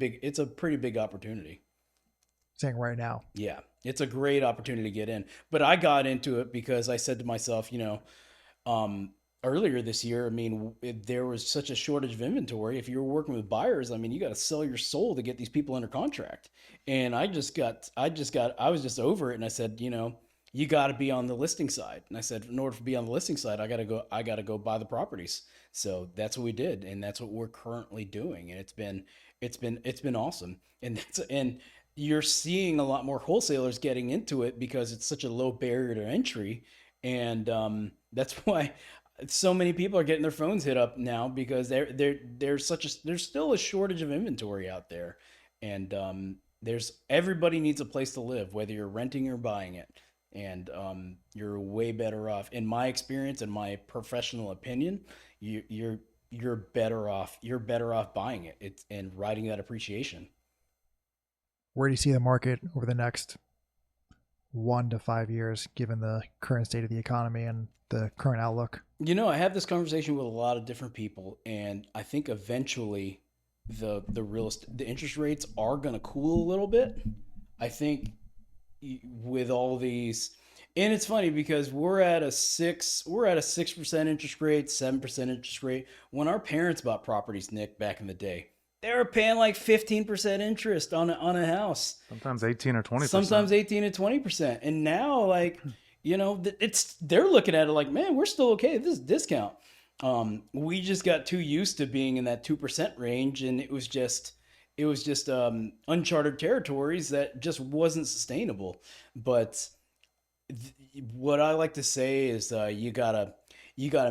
It's a pretty big opportunity. Saying right now. Yeah, it's a great opportunity to get in. But I got into it because I said to myself, um, earlier this year, I mean, there was such a shortage of inventory. If you were working with buyers, I mean, you got to sell your soul to get these people under contract. And I was just over it. And I said, you got to be on the listing side. And I said, in order to be on the listing side, I got to go buy the properties. So that's what we did. And that's what we're currently doing. And it's been awesome. And you're seeing a lot more wholesalers getting into it because it's such a low barrier to entry. And that's why so many people are getting their phones hit up now because there's still a shortage of inventory out there, and there's everybody needs a place to live, whether you're renting or buying it, and you're way better off. In my experience, in my professional opinion, you're better off. You're better off buying it. It's and riding that appreciation. Where do you see the market over the next 1 to 5 years, given the current state of the economy and the current outlook? I have this conversation with a lot of different people, and I think eventually the interest rates are going to cool a little bit. I think with all these, and it's funny because we're at a 6% interest rate, 7% interest rate. When our parents bought properties, Nick, back in the day, they were paying like 15% interest on a house, Sometimes 18 or 20%. sometimes 18 and 20%. And now, like, it's they're looking at it like, man, we're still okay. This is discount. We just got too used to being in that 2% range, and it was just uncharted territories that just wasn't sustainable. But what I like to say is, you gotta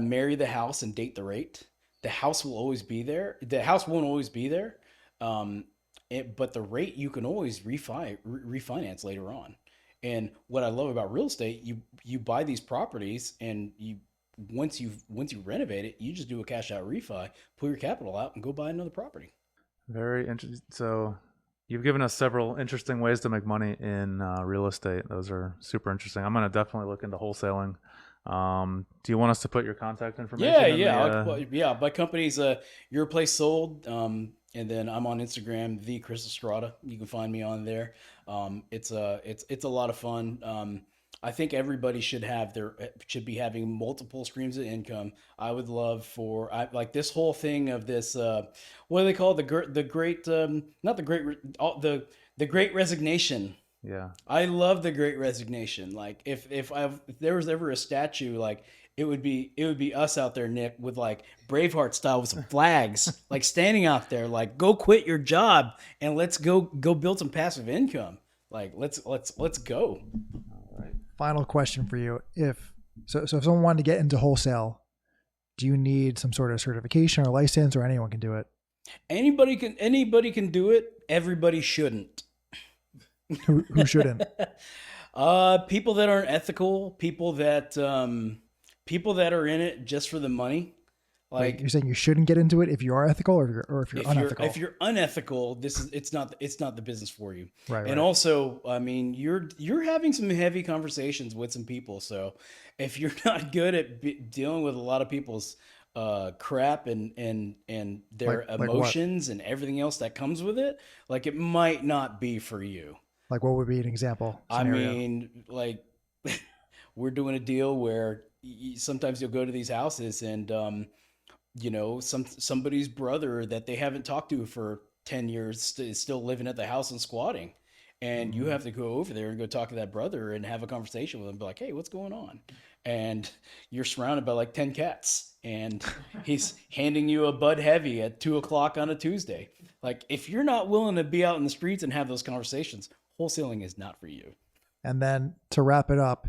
marry the house and date the rate. The house will always be there. The house won't always be there, um, but the rate you can always refinance later on. And what I love about real estate, you buy these properties, and once you renovate it, you just do a cash out refi, pull your capital out, and go buy another property. Very interesting. So you've given us several interesting ways to make money in real estate. Those are super interesting. I'm going to definitely look into wholesaling. Do you want us to put your contact information Yeah, in the? yeah, yeah. My company's Your Place Sold, and then I'm on Instagram, the Chris Estrada. You can find me on there. It's a lot of fun. I think everybody should be having multiple streams of income. I would love for I like this whole thing of this. What do they call it? The great not the great the great resignation. Yeah. I love the Great Resignation. Like if there was ever a statue, like it would be us out there, Nick, with like Braveheart style with some flags, like standing out there, like go quit your job and let's go build some passive income. Like let's go. All right. Final question for you. If someone wanted to get into wholesale, do you need some sort of certification or license, or anyone can do it? Anybody can do it. Everybody shouldn't. Who shouldn't? People that aren't ethical, people that are in it just for the money. Wait, Like you're saying you shouldn't get into it if you are ethical, or if you're if you're unethical? if you're unethical, it's not the business for you. Right, And right. also, I mean, you're having some heavy conversations with some people. So if you're not good at dealing with a lot of people's crap and their Like what? emotions and everything else that comes with it, like it might not be for you. Like what would be an example I scenario? mean, like we're doing a deal where sometimes you'll go to these houses, and somebody's brother that they haven't talked to for 10 years is still living at the house and squatting, and you Mhm. have to go over there and go talk to that brother and have a conversation with him, be like, hey, what's going on? And you're surrounded by like 10 cats, and he's handing you a Bud Heavy at 2 o'clock on a Tuesday. Like, if you're not willing to be out in the streets and have those conversations, wholesaling is not for you. And then to wrap it up,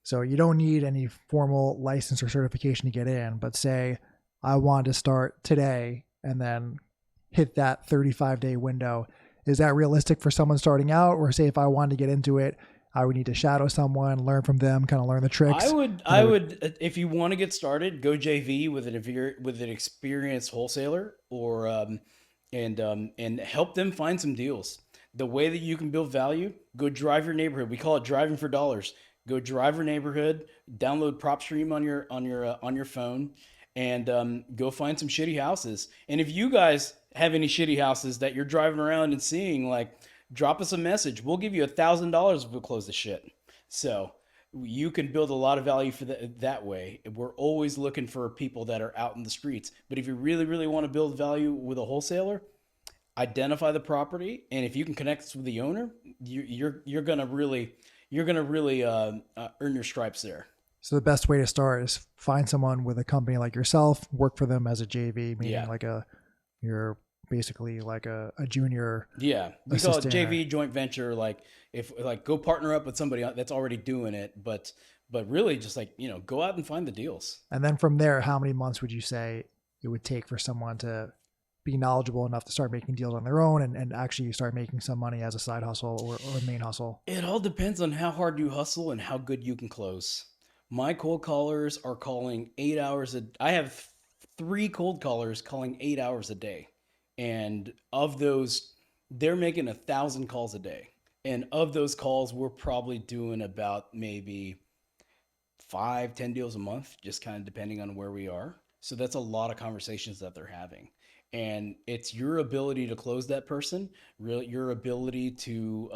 so you don't need any formal license or certification to get in, but say I want to start today and then hit that 35-day window. Is that realistic for someone starting out? Or say if I wanted to get into it, I would need to shadow someone, learn from them, kind of learn the I tricks. would, And I would, if you want to get started, go JV with an experienced wholesaler, or and help them find some deals. The way that you can build value, go drive your neighborhood. We call it driving for dollars. Go drive your neighborhood, download PropStream on your phone, and go find some shitty houses. And if you guys have any shitty houses that you're driving around and seeing, like, drop us a message. We'll give you $1,000 if we close the shit. So you can build a lot of value for that way. We're always looking for people that are out in the streets. But if you really, really want to build value with a wholesaler, identify the property, and if you can connect us with the owner, you're gonna really earn your stripes there. So the best way to start is find someone with a company like yourself, work for them as a JV, meaning Yeah. like you're basically like a junior. Yeah, we call it assistant. JV, joint venture. Like, if like, go partner up with somebody that's already doing it, but really just, like, go out and find the deals. And then from there, how many months would you say it would take for someone to be knowledgeable enough to start making deals on their own and actually start making some money as a side hustle or a main hustle? It all depends on how hard you hustle and how good you can close. My cold callers are calling 8 hours I have 3 cold callers calling 8 hours a day. And of those, they're making 1,000 calls a day. And of those calls, we're probably doing about maybe 5-10 deals a month, just kind of depending on where we are. So that's a lot of conversations that they're having. And it's your ability to close that person, really your ability to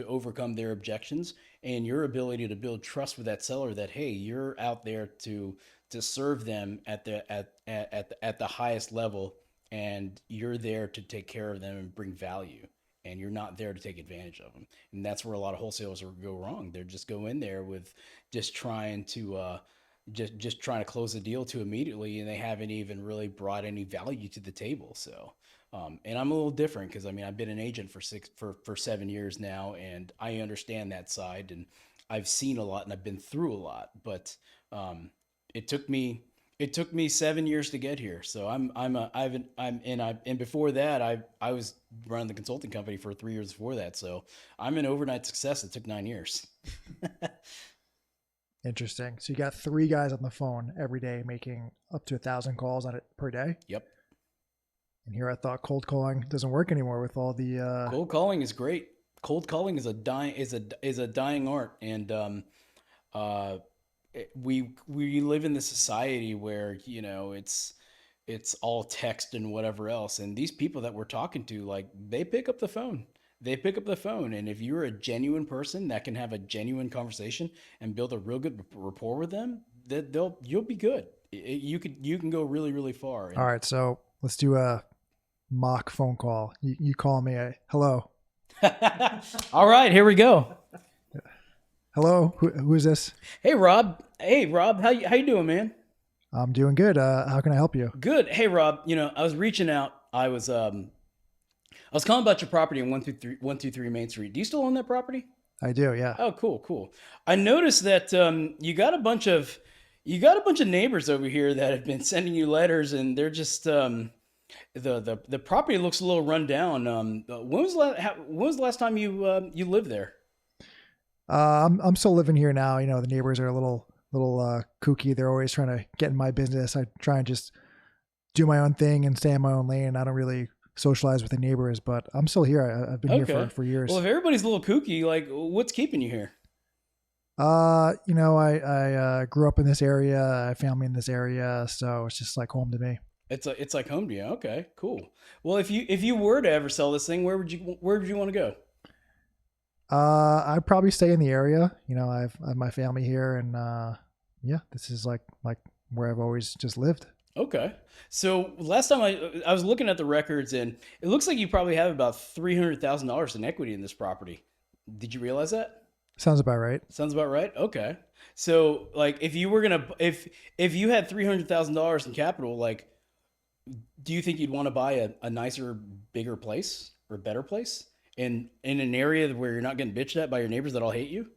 overcome their objections, and your ability to build trust with that seller that, hey, you're out there to serve them at the highest level, and you're there to take care of them and bring value, and you're not there to take advantage of them. And that's where a lot of wholesalers go wrong. They're just go in there with just trying to just trying to close the deal too immediately, and they haven't even really brought any value to the table. So and I'm a little different because, I mean, I've been an agent for 7 years now, and I understand that side, and I've seen a lot and I've been through a lot. But it took me 7 years to get here. So and before that, I was running the consulting company for 3 years before that. So I'm an overnight success. It took 9 years. Interesting. So you got 3 guys on the phone every day making up to 1,000 calls on it per day. Yep. And here I thought cold calling doesn't work anymore with all the Cold calling is great. Cold calling is a dying art, and we live in this society where it's all text and whatever else, and these people that we're talking to, like, they pick up the phone. They pick up the phone, and if you're a genuine person that can have a genuine conversation and build a real good rapport with them, that you'll be good. You can go really, really far. All right, so let's do a mock phone call. You call me hello. All right, here we go. Hello, who is this? Hey Rob. How you doing, man? I'm doing good. How can I help you? Good. Hey Rob, I was reaching out. I was calling about your property on 123 Main Street. Do you still own that property? I do, yeah. Oh, cool. I noticed that you got a bunch of neighbors over here that have been sending you letters, and they're just the property looks a little run down. When was the last time you lived there? I'm still living here now. The neighbors are a little kooky. They're always trying to get in my business. I try and just do my own thing and stay in my own lane. I don't really socialize with the neighbors, but I'm still here. I've been here for years. Well, if everybody's a little kooky, like, what's keeping you here? I grew up in this area. I have family in this area, so it's just like home to me. It's like home to you. Okay, cool. Well, if you were to ever sell this thing, where would you want to go? I'd probably stay in the area. I have my family here, and yeah, this is like where I've always just lived. Okay. So last time I was looking at the records, and it looks like you probably have about $300,000 in equity in this property. Did you realize that? Sounds about right. Sounds about right. Okay. So, like, if you had $300,000 in capital, like, do you think you'd want to buy a nicer, bigger place or better place in an area where you're not getting bitched at by your neighbors that all hate you?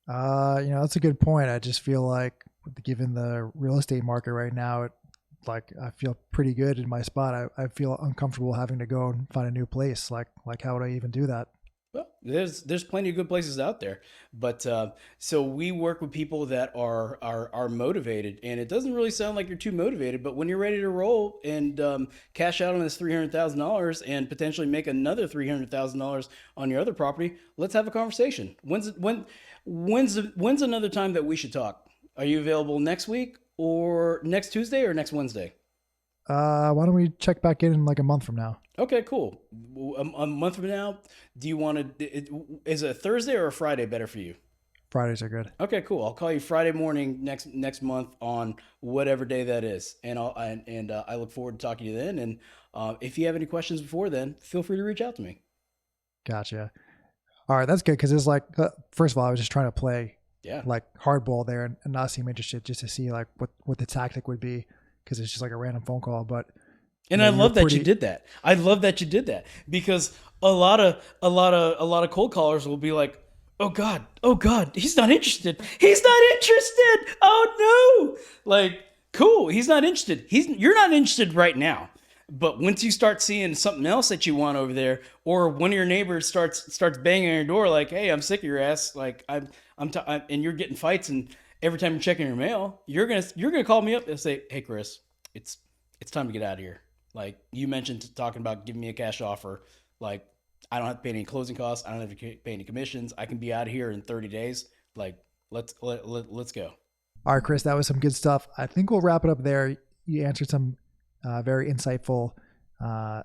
That's a good point. I just feel like, given the real estate market right now, I feel pretty good in my spot. I feel uncomfortable having to go and find a new place. Like how would I even do that? Well, there's plenty of good places out there, but so we work with people that are motivated, and it doesn't really sound like you're too motivated. But when you're ready to roll and cash out on this $300,000 and potentially make another $300,000 on your other property, let's have a conversation. When's another time that we should talk? Are you available next week or next Tuesday or next Wednesday? Why don't we check back in like a month from now? Okay, cool. A month from now, do you want to? Is a Thursday or a Friday better for you? Fridays are good. Okay, cool. I'll call you Friday morning next month on whatever day that is, and I look forward to talking to you then. And if you have any questions before then, feel free to reach out to me. Gotcha. All right, that's good because it's like, first of all, I was just trying to play Yeah. like hardball there and not seem interested just to see like what the tactic would be because it's just like a random phone call. But And you I know, you're love that you pretty. did that. I love that you did that because a lot of cold callers will be like, oh God, he's not interested. He's not interested. Oh no. Like, cool, he's not interested. You're not interested right now. But once you start seeing something else that you want over there, or one of your neighbors starts banging on your door, like, "Hey, I'm sick of your ass," like and you're getting fights, and every time you're checking your mail, you're gonna call me up and say, "Hey, Chris, it's it's time to get out of here." Like you mentioned, talking about giving me a cash offer. Like I don't have to pay any closing costs. I don't have to pay any commissions. I can be out of here in 30 days. Like let's go. All right, Chris, that was some good stuff. I think we'll wrap it up there. You answered some very insightful uh,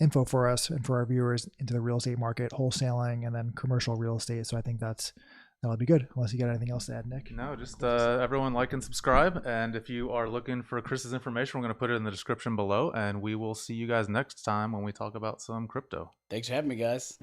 info for us and for our viewers into the real estate market, wholesaling, and then commercial real estate. So I think that'll be good. Unless you got anything else to add, Nick. No, just everyone like and subscribe. And if you are looking for Chris's information, we're going to put it in the description below. And we will see you guys next time when we talk about some crypto. Thanks for having me, guys.